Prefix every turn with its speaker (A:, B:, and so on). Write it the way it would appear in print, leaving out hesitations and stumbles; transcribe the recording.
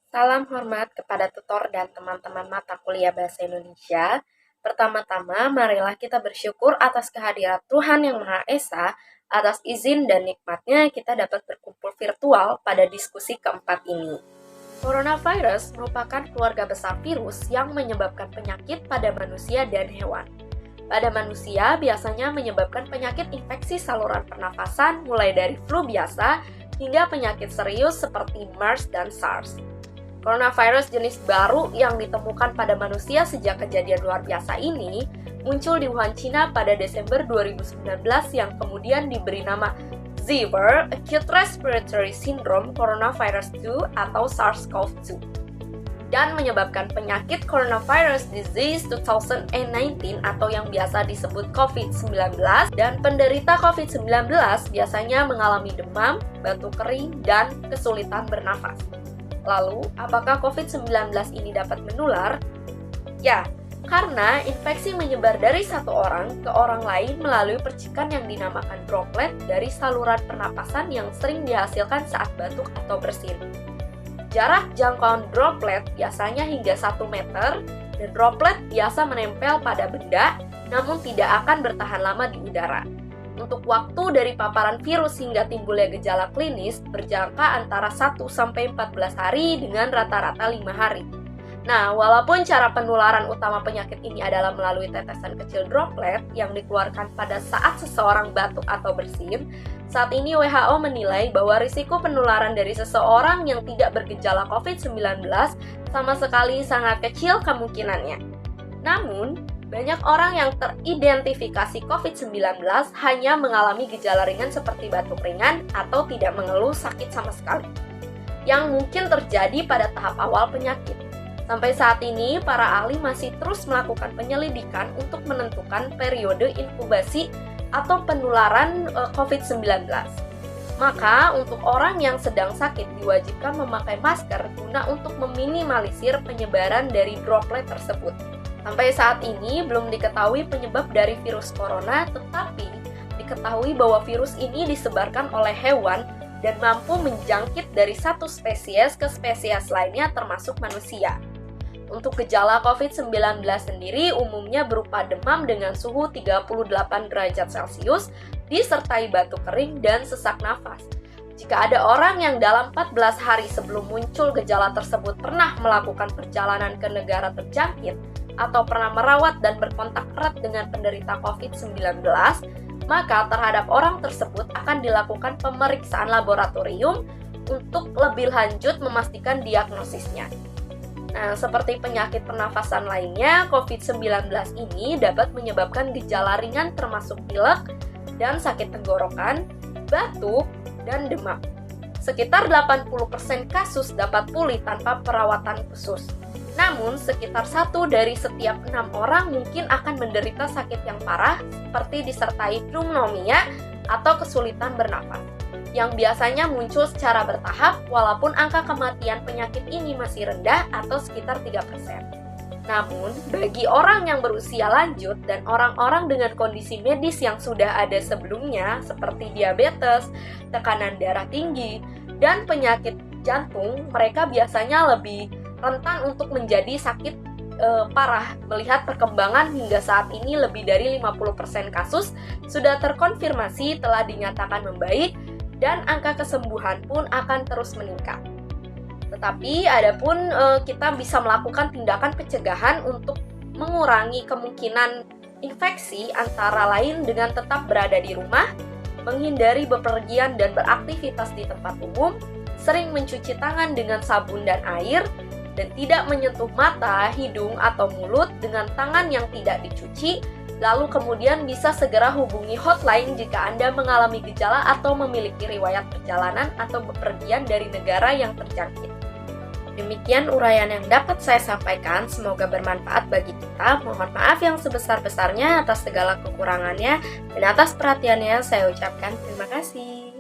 A: Salam hormat kepada tutor dan teman-teman mata kuliah Bahasa Indonesia. Pertama-tama, marilah kita bersyukur atas kehadiran Tuhan Yang Maha Esa, atas izin dan nikmatnya kita dapat berkumpul virtual pada diskusi keempat ini. Coronavirus merupakan keluarga besar virus yang menyebabkan penyakit pada manusia dan hewan. Pada manusia biasanya menyebabkan penyakit infeksi saluran pernafasan mulai dari flu biasa hingga penyakit serius seperti MERS dan SARS. Coronavirus jenis baru yang ditemukan pada manusia sejak kejadian luar biasa ini muncul di Wuhan, China pada Desember 2019 yang kemudian diberi nama Severe Acute Respiratory Syndrome Coronavirus 2 atau SARS-CoV-2 dan menyebabkan penyakit Coronavirus Disease 2019 atau yang biasa disebut COVID-19 dan penderita COVID-19 biasanya mengalami demam, batuk kering, dan kesulitan bernafas. Lalu, apakah COVID-19 ini dapat menular? Ya, karena infeksi menyebar dari satu orang ke orang lain melalui percikan yang dinamakan droplet dari saluran pernapasan yang sering dihasilkan saat batuk atau bersin. Jarak jangkauan droplet biasanya hingga 1 meter, dan droplet biasa menempel pada benda, namun tidak akan bertahan lama di udara. Untuk waktu dari paparan virus hingga timbulnya gejala klinis berjangka antara 1-14 hari dengan rata-rata 5 hari. Nah, walaupun cara penularan utama penyakit ini adalah melalui tetesan kecil droplet yang dikeluarkan pada saat seseorang batuk atau bersin, saat ini WHO menilai bahwa risiko penularan dari seseorang yang tidak bergejala COVID-19 sama sekali sangat kecil kemungkinannya. Namun, banyak orang yang teridentifikasi COVID-19 hanya mengalami gejala ringan seperti batuk ringan atau tidak mengeluh sakit sama sekali, yang mungkin terjadi pada tahap awal penyakit. Sampai saat ini, para ahli masih terus melakukan penyelidikan untuk menentukan periode inkubasi atau penularan COVID-19. Maka, untuk orang yang sedang sakit diwajibkan memakai masker guna untuk meminimalisir penyebaran dari droplet tersebut. Sampai saat ini belum diketahui penyebab dari virus corona, tetapi diketahui bahwa virus ini disebarkan oleh hewan dan mampu menjangkit dari satu spesies ke spesies lainnya termasuk manusia. Untuk gejala COVID-19 sendiri umumnya berupa demam dengan suhu 38 derajat Celcius, disertai batuk kering dan sesak nafas. Jika ada orang yang dalam 14 hari sebelum muncul gejala tersebut pernah melakukan perjalanan ke negara terjangkit, atau pernah merawat dan berkontak erat dengan penderita COVID-19, maka terhadap orang tersebut akan dilakukan pemeriksaan laboratorium untuk lebih lanjut memastikan diagnosisnya. Nah, seperti penyakit pernafasan lainnya, COVID-19 ini dapat menyebabkan gejala ringan termasuk pilek dan sakit tenggorokan, batuk, dan demam. Sekitar 80% kasus dapat pulih tanpa perawatan khusus. Namun, sekitar 1 dari setiap 6 orang mungkin akan menderita sakit yang parah seperti disertai pneumonia atau kesulitan bernafas, yang biasanya muncul secara bertahap walaupun angka kematian penyakit ini masih rendah atau sekitar 3%. Namun, bagi orang yang berusia lanjut dan orang-orang dengan kondisi medis yang sudah ada sebelumnya seperti diabetes, tekanan darah tinggi, dan penyakit jantung, mereka biasanya lebih rentan untuk menjadi sakit parah melihat perkembangan hingga saat ini lebih dari 50% kasus sudah terkonfirmasi telah dinyatakan membaik dan angka kesembuhan pun akan terus meningkat. Tetapi adapun kita bisa melakukan tindakan pencegahan untuk mengurangi kemungkinan infeksi antara lain dengan tetap berada di rumah, menghindari bepergian dan beraktivitas di tempat umum, sering mencuci tangan dengan sabun dan air, dan tidak menyentuh mata, hidung, atau mulut dengan tangan yang tidak dicuci, lalu kemudian bisa segera hubungi hotline jika Anda mengalami gejala atau memiliki riwayat perjalanan atau bepergian dari negara yang terjangkit. Demikian uraian yang dapat saya sampaikan, semoga bermanfaat bagi kita. Mohon maaf yang sebesar-besarnya atas segala kekurangannya, dan atas perhatiannya saya ucapkan terima kasih.